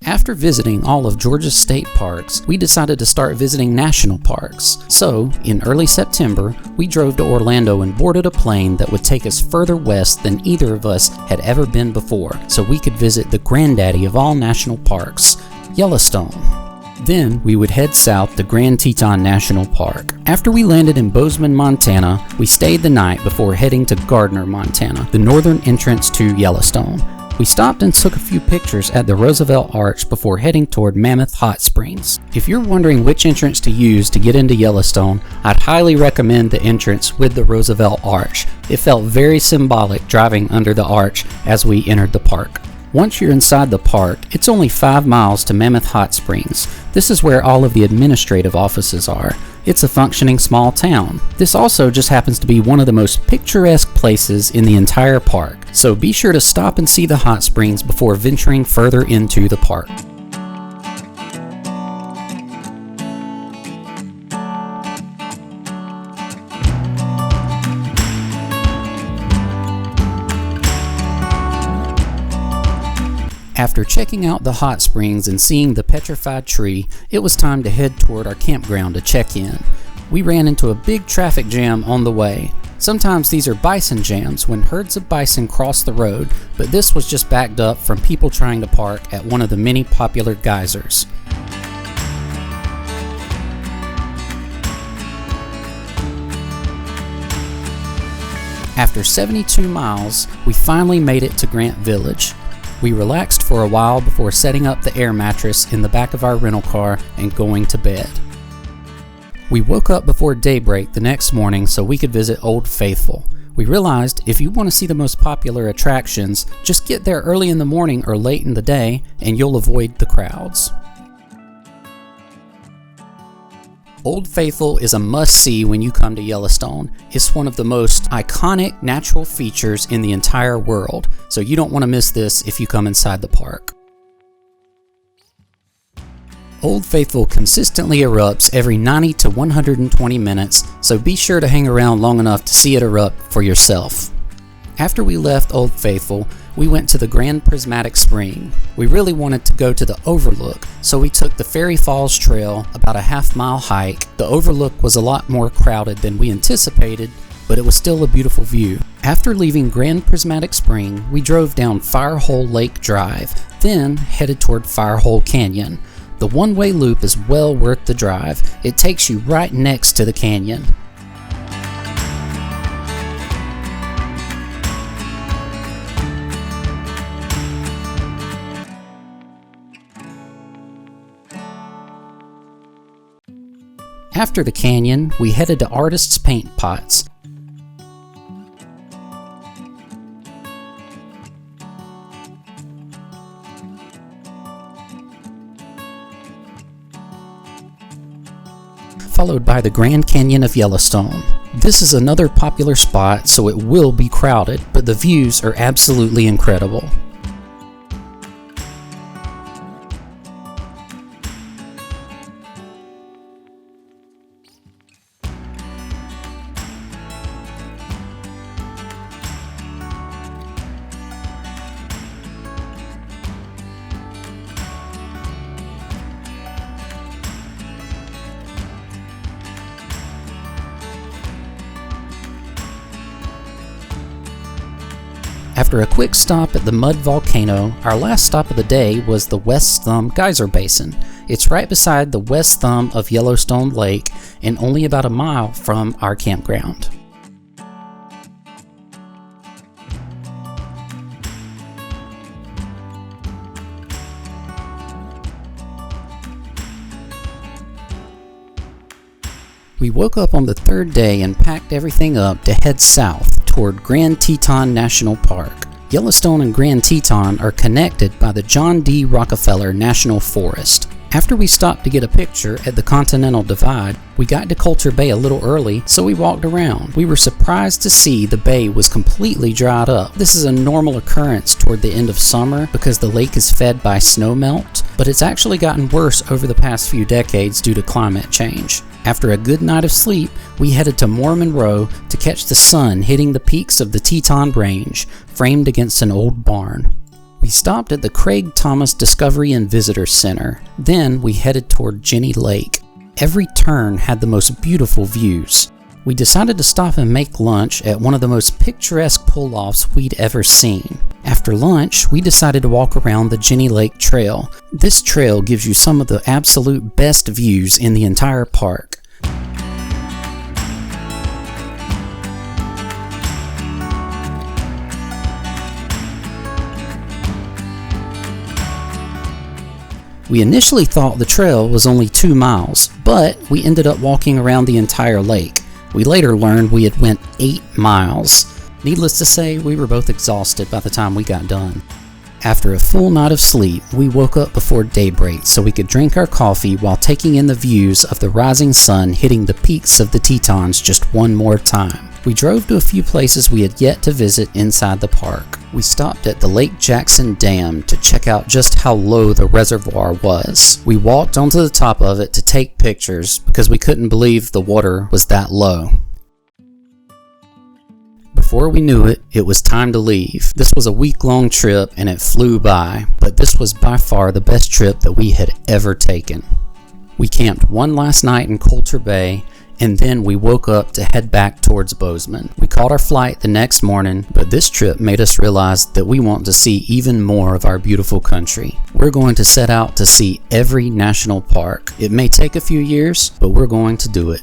After visiting all of Georgia's state parks, we decided to start visiting national parks. So, in early September, we drove to Orlando and boarded a plane that would take us further west than either of us had ever been before, so we could visit the granddaddy of all national parks, Yellowstone. Then, we would head south to Grand Teton National Park. After we landed in Bozeman, Montana, we stayed the night before heading to Gardner, Montana, the northern entrance to Yellowstone. We stopped and took a few pictures at the Roosevelt Arch before heading toward Mammoth Hot Springs. If you're wondering which entrance to use to get into Yellowstone, I'd highly recommend the entrance with the Roosevelt Arch. It felt very symbolic driving under the arch as we entered the park. Once you're inside the park, it's only 5 miles to Mammoth Hot Springs. This is where all of the administrative offices are. It's a functioning small town. This also just happens to be one of the most picturesque places in the entire park, so be sure to stop and see the hot springs before venturing further into the park. After checking out the hot springs and seeing the petrified tree, it was time to head toward our campground to check in. We ran into a big traffic jam on the way. Sometimes these are bison jams when herds of bison cross the road, but this was just backed up from people trying to park at one of the many popular geysers. After 72 miles, we finally made it to Grant Village. We relaxed for a while before setting up the air mattress in the back of our rental car and going to bed. We woke up before daybreak the next morning so we could visit Old Faithful. We realized if you want to see the most popular attractions, just get there early in the morning or late in the day and you'll avoid the crowds. Old Faithful is a must-see when you come to Yellowstone. It's one of the most iconic natural features in the entire world, so you don't want to miss this if you come inside the park. Old Faithful consistently erupts every 90 to 120 minutes, so be sure to hang around long enough to see it erupt for yourself. After we left Old Faithful, we went to the Grand Prismatic Spring. We really wanted to go to the Overlook, so we took the Fairy Falls Trail, about a half-mile hike. The Overlook was a lot more crowded than we anticipated, but it was still a beautiful view. After leaving Grand Prismatic Spring, we drove down Firehole Lake Drive, then headed toward Firehole Canyon. The one-way loop is well worth the drive. It takes you right next to the canyon. After the canyon, we headed to Artist's Paint Pots. Followed by the Grand Canyon of Yellowstone. This is another popular spot, so it will be crowded, but the views are absolutely incredible. After a quick stop at the Mud Volcano, our last stop of the day was the West Thumb Geyser Basin. It's right beside the west thumb of Yellowstone Lake and only about a mile from our campground. We woke up on the third day and packed everything up to head south toward Grand Teton National Park. Yellowstone and Grand Teton are connected by the John D. Rockefeller National Forest. After we stopped to get a picture at the Continental Divide, we got to Coulter Bay a little early, so we walked around. We were surprised to see the bay was completely dried up. This is a normal occurrence toward the end of summer because the lake is fed by snowmelt, but it's actually gotten worse over the past few decades due to climate change. After a good night of sleep, we headed to More Monroe to catch the sun hitting the peaks of the Teton Range, framed against an old barn. We stopped at the Craig Thomas Discovery and Visitor Center. Then we headed toward Jenny Lake. Every turn had the most beautiful views. We decided to stop and make lunch at one of the most picturesque pull-offs we'd ever seen. After lunch, we decided to walk around the Jenny Lake Trail. This trail gives you some of the absolute best views in the entire park. We initially thought the trail was only 2 miles, but we ended up walking around the entire lake. We later learned we had went 8 miles. Needless to say, we were both exhausted by the time we got done. After a full night of sleep, we woke up before daybreak so we could drink our coffee while taking in the views of the rising sun hitting the peaks of the Tetons just one more time. We drove to a few places we had yet to visit inside the park. We stopped at the Lake Jackson Dam to check out just how low the reservoir was. We walked onto the top of it to take pictures because we couldn't believe the water was that low. Before we knew it, it was time to leave. This was a week-long trip and it flew by, but this was by far the best trip that we had ever taken. We camped one last night in Coulter Bay, and then we woke up to head back towards Bozeman. We caught our flight the next morning, but this trip made us realize that we want to see even more of our beautiful country. We're going to set out to see every national park. It may take a few years, but we're going to do it.